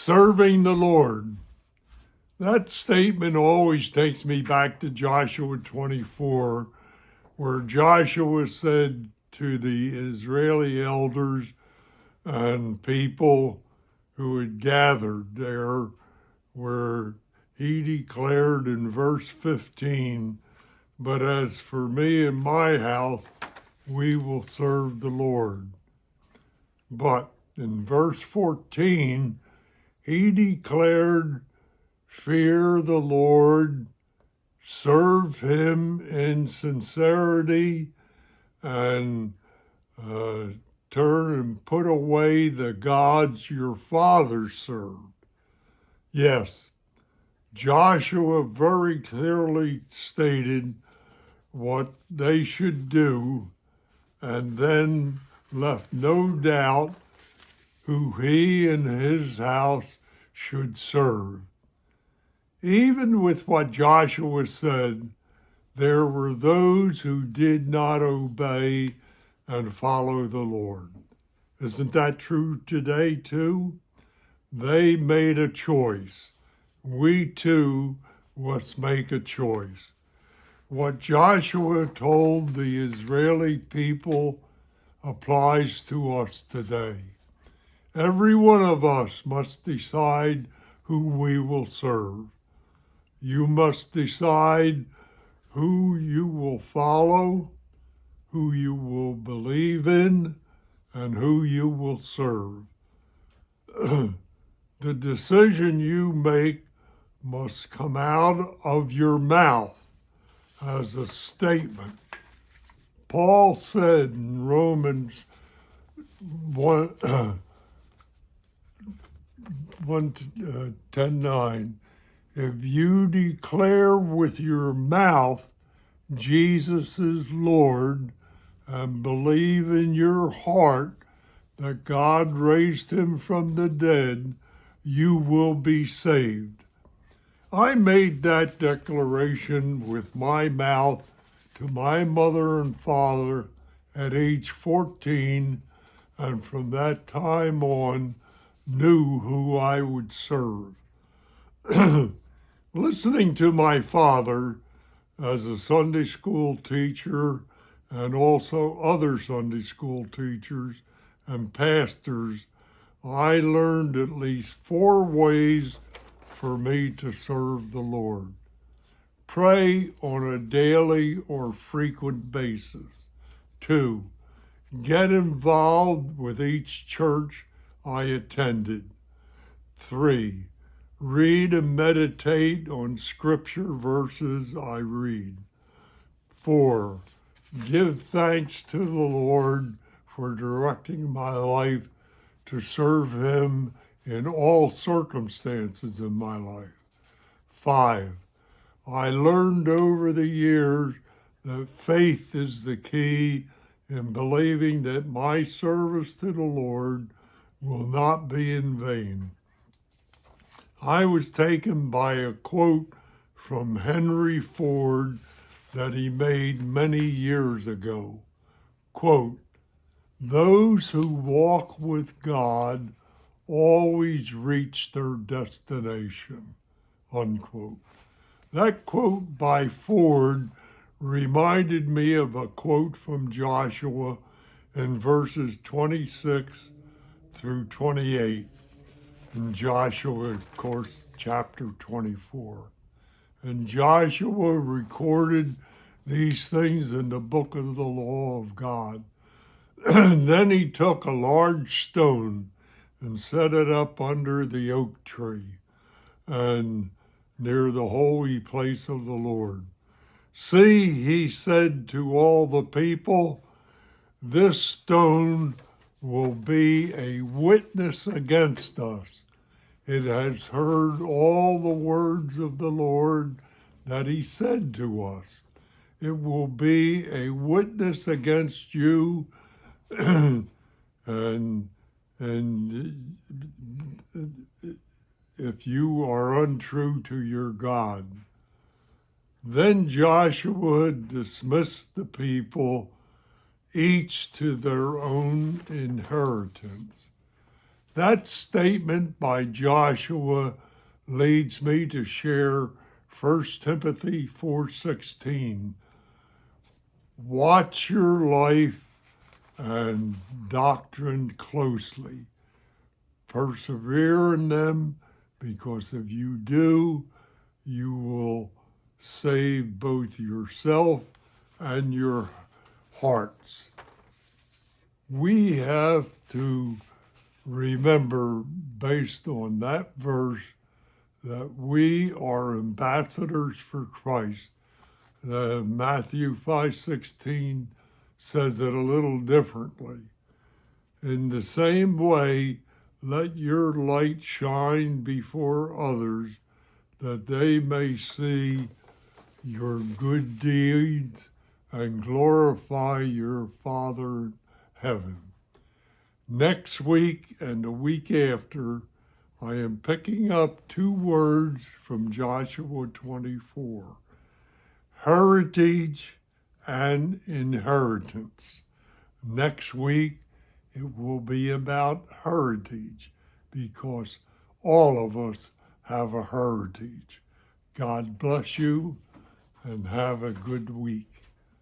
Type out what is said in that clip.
Serving the Lord. That statement always takes me back to Joshua 24, where Joshua said to the Israeli elders and people who had gathered there, where he declared in verse 15, "But as for me and my house, we will serve the Lord." But in verse 14, he declared, "Fear the Lord, serve him in sincerity, and turn and put away the gods your fathers served." Yes, Joshua very clearly stated what they should do, and then left no doubt who he and his house should serve. Even with what Joshua said, there were those who did not obey and follow the Lord. Isn't that true today too? They made a choice. We too must make a choice. What Joshua told the Israeli people applies to us today. Every one of us must decide who we will serve. You must decide who you will follow, who you will believe in, and who you will serve. The decision you make must come out of your mouth as a statement. Paul said in Romans 10:9, "If you declare with your mouth Jesus is Lord and believe in your heart that God raised him from the dead, you will be saved." I made that declaration with my mouth to my mother and father at age 14, and from that time on knew who I would serve. Listening to my father as a Sunday school teacher and also other Sunday school teachers and pastors, I learned at least 4 ways for me to serve the Lord. Pray on a daily or frequent basis. 2, get involved with each church I attended. 3, read and meditate on scripture verses I read. 4, give thanks to the Lord for directing my life to serve him in all circumstances in my life. 5, I learned over the years that faith is the key in believing that my service to the Lord will not be in vain. I was taken by a quote from Henry Ford that he made many years ago. Quote, "Those who walk with God always reach their destination." Unquote. That quote by Ford reminded me of a quote from Joshua in verses 26 through 28. In Joshua, of course, chapter 24. And Joshua recorded these things in the book of the law of God. Then he took a large stone and set it up under the oak tree and near the holy place of the Lord. "See," he said to all the people, "this stone will be a witness against us. It has heard all the words of the Lord that he said to us. It will be a witness against you and if you are untrue to your God." Then Joshua dismissed the people, each to their own inheritance. That statement by Joshua leads me to share 1 Timothy 4:16. Watch your life and doctrine closely. Persevere in them, because if you do, you will save both yourself and your hearts. We have to remember, based on that verse, that we are ambassadors for Christ. Matthew 5:16 says it a little differently. In the same way, let your light shine before others, that they may see your good deeds and glorify your Father in heaven. Next week and the week after, I am picking up 2 words from Joshua 24, heritage and inheritance. Next week, it will be about heritage, because all of us have a heritage. God bless you and have a good week.